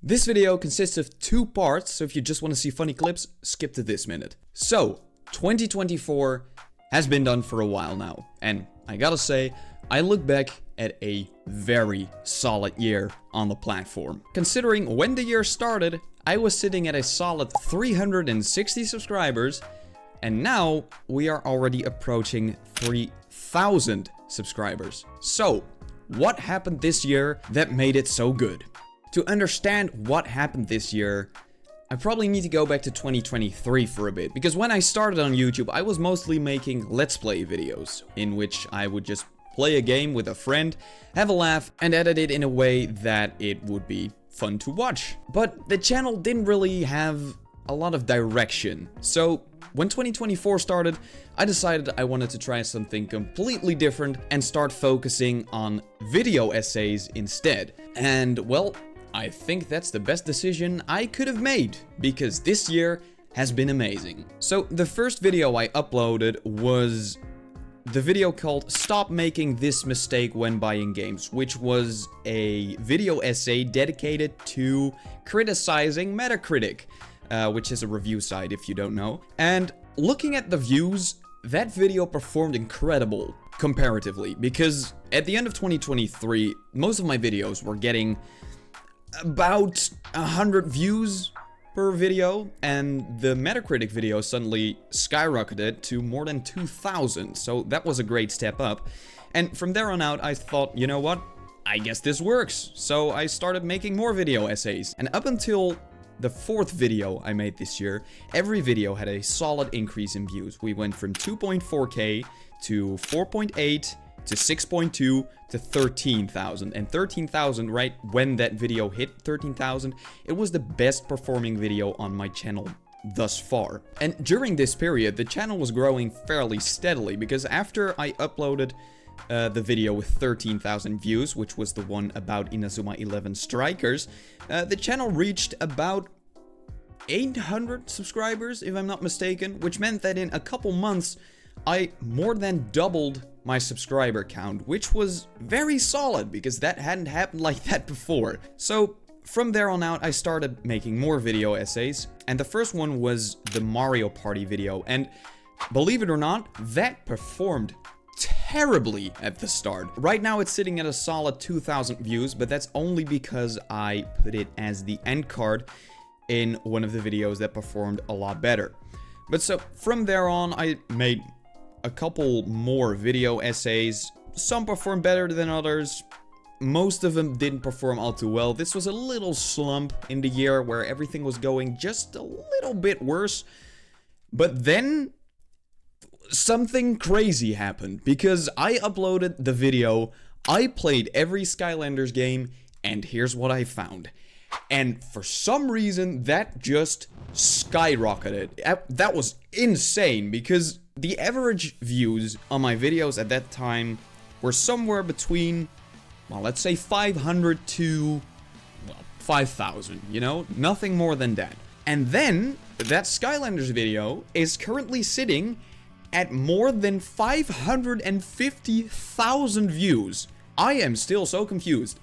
This video consists of two parts, so if you just want to see funny clips, skip to this minute. So, 2024 has been done for a while now, and I gotta say, I look back at a very solid year on the platform. Considering when the year started, I was sitting at a solid 360 subscribers, and now we are already approaching 3,000 subscribers. So, what happened this year that made it so good? To understand what happened this year, I probably need to go back to 2023 for a bit, because when I started on YouTube, I was mostly making Let's Play videos, in which I would just play a game with a friend, have a laugh, and edit it in a way that it would be fun to watch. But the channel didn't really have a lot of direction, so when 2024 started, I decided I wanted to try something completely different and start focusing on video essays instead. And well, I think that's the best decision I could have made, because this year has been amazing. So the first video I uploaded was the video called Stop Making This Mistake When Buying Games, which was a video essay dedicated to criticizing Metacritic, which is a review site if you don't know. And looking at the views, that video performed incredible comparatively, because at the end of 2023, most of my videos were getting about 100 views per video, and the Metacritic video suddenly skyrocketed to more than 2,000, so that was a great step up. And from there on out, I thought, you know what, I guess this works. So I started making more video essays, and up until the fourth video I made this year, every video had a solid increase in views. We went from 2.4k to 4.8 to 6.2 to 13,000, and 13,000, right when that video hit 13,000, it was the best performing video on my channel thus far. And during this period, the channel was growing fairly steadily, because after I uploaded the video with 13,000 views, which was the one about Inazuma 11 Strikers, the channel reached about 800 subscribers, if I'm not mistaken, which meant that in a couple months, I more than doubled my subscriber count, which was very solid, because that hadn't happened like that before. So from there on out, I started making more video essays, and the first one was the Mario Party video, and believe it or not, that performed terribly at the start. Right now it's sitting at a solid 2,000 views, but that's only because I put it as the end card in one of the videos that performed a lot better. But so from there on, I made a couple more video essays. Some performed better than others. Most of them didn't perform all too well. This was a little slump in the year where everything was going just a little bit worse. But then something crazy happened, because I uploaded the video, I played every Skylanders game, and here's what I found. And for some reason, that just skyrocketed. That was insane, because the average views on my videos at that time were somewhere between, well, let's say 500 to, well, 5,000, you know? Nothing more than that. And then, that Skylanders video is currently sitting at more than 550,000 views. I am still so confused,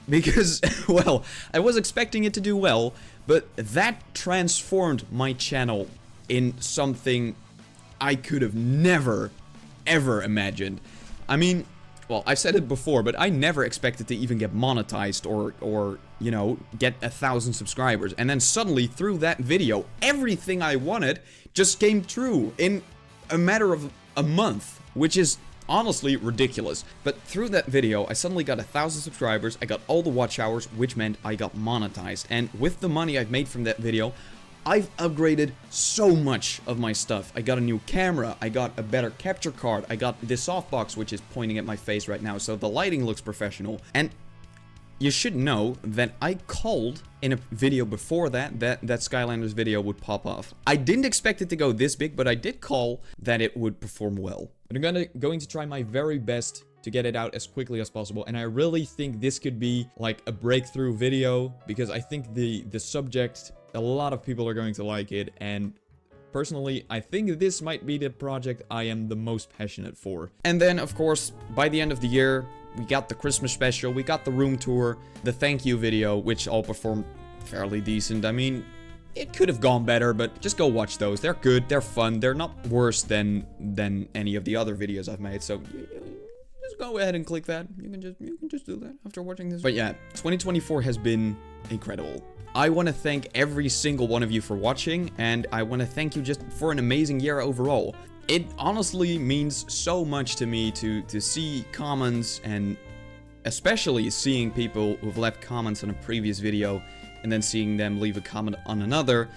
because, well, I was expecting it to do well, but that transformed my channel in something I could have never, ever imagined. I mean, well, I've said it before, but I never expected to even get monetized or you know, get 1,000 subscribers. And then suddenly, through that video, everything I wanted just came true in a matter of a month, which is honestly ridiculous. But through that video, I suddenly got 1,000 subscribers, I got all the watch hours, which meant I got monetized. And with the money I've made from that video, I've upgraded so much of my stuff. I got a new camera, I got a better capture card, I got this softbox which is pointing at my face right now, so the lighting looks professional. And you should know that I called in a video before that Skylanders video would pop off. I didn't expect it to go this big, but I did call that it would perform well. But I'm going to try my very best to get it out as quickly as possible, and I really think this could be like a breakthrough video, because I think the subject, a lot of people are going to like it, and personally, I think this might be the project I am the most passionate for. And then, of course, by the end of the year, we got the Christmas special, we got the room tour, the thank you video, which all performed fairly decent. I mean, it could have gone better, but just go watch those. They're good, they're fun, they're not worse than any of the other videos I've made, so just go ahead and click that. You can just do that after watching this. But yeah, 2024 has been incredible. I want to thank every single one of you for watching, and I want to thank you just for an amazing year overall. It honestly means so much to me to see comments, and especially seeing people who've left comments on a previous video and then seeing them leave a comment on another.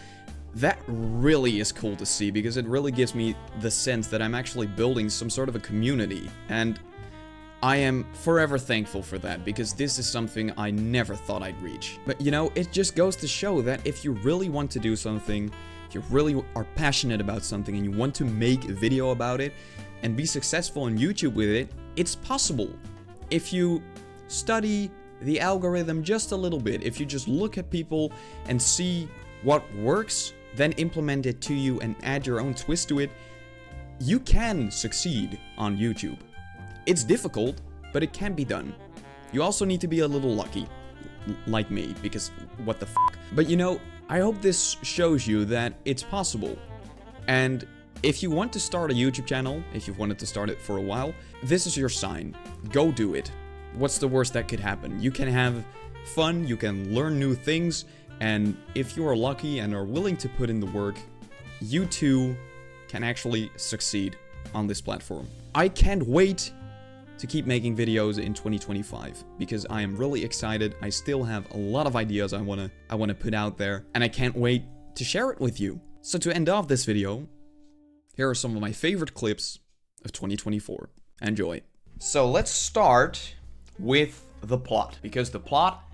That really is cool to see, because it really gives me the sense that I'm actually building some sort of a community, and I am forever thankful for that, because this is something I never thought I'd reach. But you know, it just goes to show that if you really want to do something, if you really are passionate about something and you want to make a video about it and be successful on YouTube with it, it's possible. If you study the algorithm just a little bit, if you just look at people and see what works, then implement it to you and add your own twist to it, you can succeed on YouTube. It's difficult, but it can be done. You also need to be a little lucky, like me, because what the fuck. But you know, I hope this shows you that it's possible. And if you want to start a YouTube channel, if you've wanted to start it for a while, this is your sign. Go do it. What's the worst that could happen? You can have fun, you can learn new things, and if you are lucky and are willing to put in the work, you too can actually succeed on this platform. I can't wait to keep making videos in 2025, because I am really excited. I still have a lot of ideas I wanna put out there, and I can't wait to share it with you. So to end off this video, here are some of my favorite clips of 2024. Enjoy. So let's start with the plot, because the plot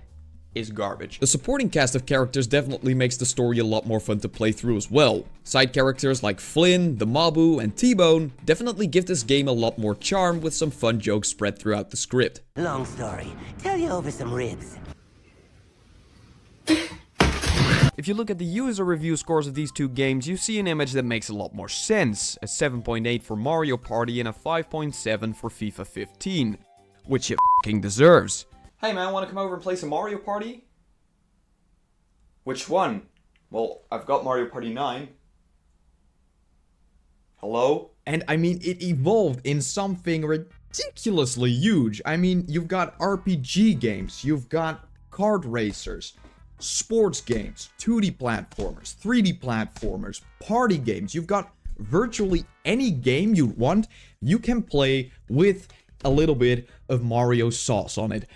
is garbage. The supporting cast of characters definitely makes the story a lot more fun to play through as well. Side characters like Flynn, the Mabu, and T-Bone definitely give this game a lot more charm, with some fun jokes spread throughout the script. Long story. Tell you over some ribs. If you look at the user review scores of these two games, you see an image that makes a lot more sense. A 7.8 for Mario Party and a 5.7 for FIFA 15. Which it f***ing deserves. Hey man, wanna come over and play some Mario Party? Which one? Well, I've got Mario Party 9. Hello? And I mean, it evolved in something ridiculously huge. I mean, you've got RPG games, you've got kart racers, sports games, 2D platformers, 3D platformers, party games. You've got virtually any game you want, you can play with a little bit of Mario sauce on it.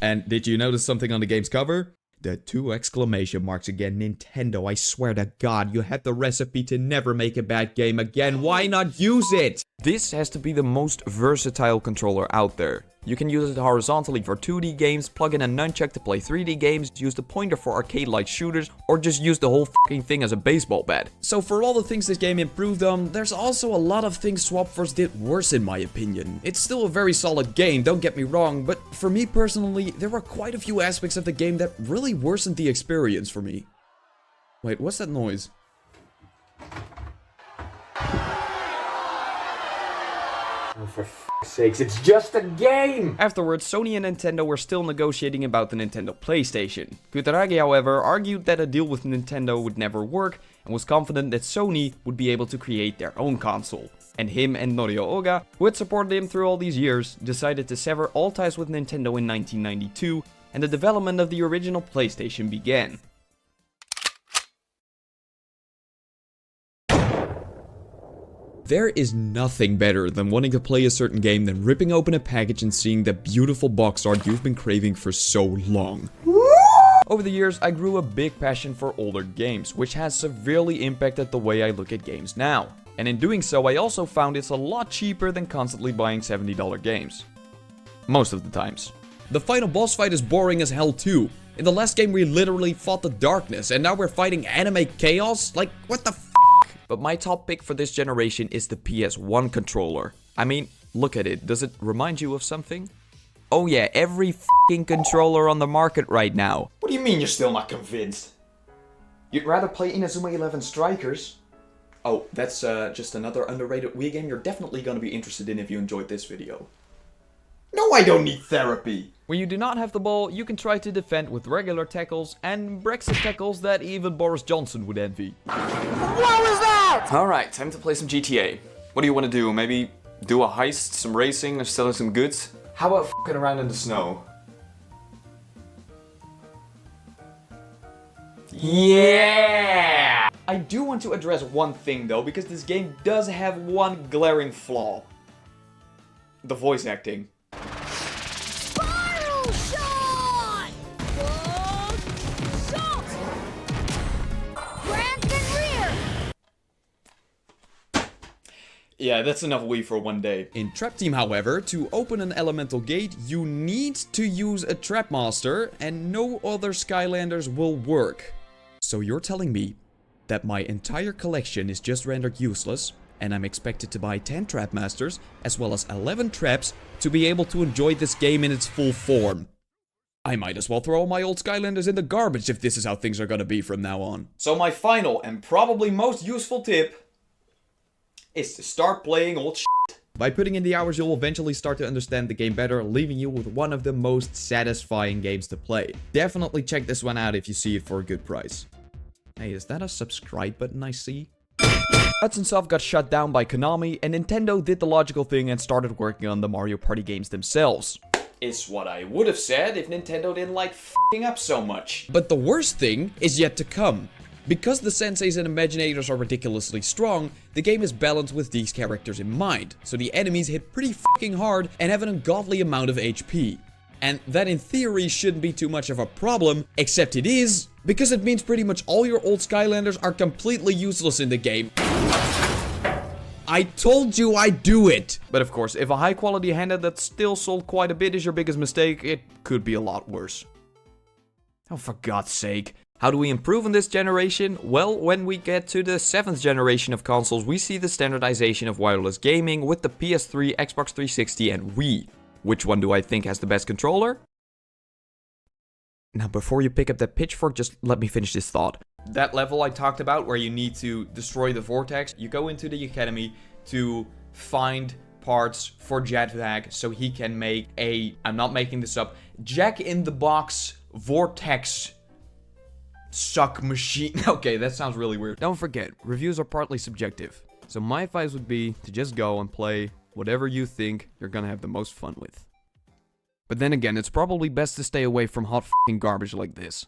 And did you notice something on the game's cover? The 2 exclamation marks again. Nintendo, I swear to God, you had the recipe to never make a bad game again. Why not use it? This has to be the most versatile controller out there. You can use it horizontally for 2D games, plug in a nunchuck to play 3D games, use the pointer for arcade-like shooters, or just use the whole fucking thing as a baseball bat. So for all the things this game improved on, there's also a lot of things Swapforce did worse in my opinion. It's still a very solid game, don't get me wrong, but for me personally, there were quite a few aspects of the game that really worsened the experience for me. Wait, what's that noise? Oh, for f***'s sakes, it's just a game! Afterwards, Sony and Nintendo were still negotiating about the Nintendo PlayStation. Kutaragi, however, argued that a deal with Nintendo would never work and was confident that Sony would be able to create their own console. And him and Norio Oga, who had supported him through all these years, decided to sever all ties with Nintendo in 1992, and the development of the original PlayStation began. There is nothing better than wanting to play a certain game than ripping open a package and seeing the beautiful box art you've been craving for so long. Over the years, I grew a big passion for older games, which has severely impacted the way I look at games now. And in doing so, I also found it's a lot cheaper than constantly buying $70 games. Most of the times. The final boss fight is boring as hell too. In the last game we literally fought the darkness, and now we're fighting anime chaos? Like, what the f***? But my top pick for this generation is the PS1 controller. I mean, look at it. Does it remind you of something? Oh yeah, every f***ing controller on the market right now. What do you mean you're still not convinced? You'd rather play Inazuma 11 Strikers? Oh, that's just another underrated Wii game you're definitely gonna be interested in if you enjoyed this video. No, I don't need therapy. When you do not have the ball, you can try to defend with regular tackles and Brexit tackles that even Boris Johnson would envy. What was that? Alright, time to play some GTA. What do you want to do? Maybe do a heist, some racing, or selling some goods? How about f***ing around in the snow? Yeah! I do want to address one thing though, because this game does have one glaring flaw. The voice acting. Spiral shot! Good shot! Grant and rear! Yeah, that's enough Wii for one day. In Trap Team, however, to open an elemental gate, you need to use a Trap Master, and no other Skylanders will work. So you're telling me that my entire collection is just rendered useless, and I'm expected to buy 10 Trap Masters, as well as 11 traps, to be able to enjoy this game in its full form. I might as well throw all my old Skylanders in the garbage if this is how things are gonna be from now on. So my final and probably most useful tip is to start playing old shit. By putting in the hours, you'll eventually start to understand the game better, leaving you with one of the most satisfying games to play. Definitely check this one out if you see it for a good price. Hey, is that a subscribe button I see? Hudson Soft got shut down by Konami, and Nintendo did the logical thing and started working on the Mario Party games themselves. It's what I would have said if Nintendo didn't like f***ing up so much. But the worst thing is yet to come. Because the senseis and imaginators are ridiculously strong, the game is balanced with these characters in mind, so the enemies hit pretty f***ing hard and have an ungodly amount of HP. And that in theory shouldn't be too much of a problem, except it is, because it means pretty much all your old Skylanders are completely useless in the game. I told you I'd do it! But of course, if a high quality handheld that still sold quite a bit is your biggest mistake, it could be a lot worse. Oh, for God's sake. How do we improve on this generation? Well, when we get to the 7th generation of consoles, we see the standardization of wireless gaming with the PS3, Xbox 360 and Wii. Which one do I think has the best controller? Now, before you pick up that pitchfork, just let me finish this thought. That level I talked about where you need to destroy the vortex, you go into the academy to find parts for Jetlag so he can make a, I'm not making this up, Jack-in-the-Box vortex suck machine. Okay, that sounds really weird. Don't forget, reviews are partly subjective. So my advice would be to just go and play whatever you think you're gonna have the most fun with. But then again, it's probably best to stay away from hot f***ing garbage like this.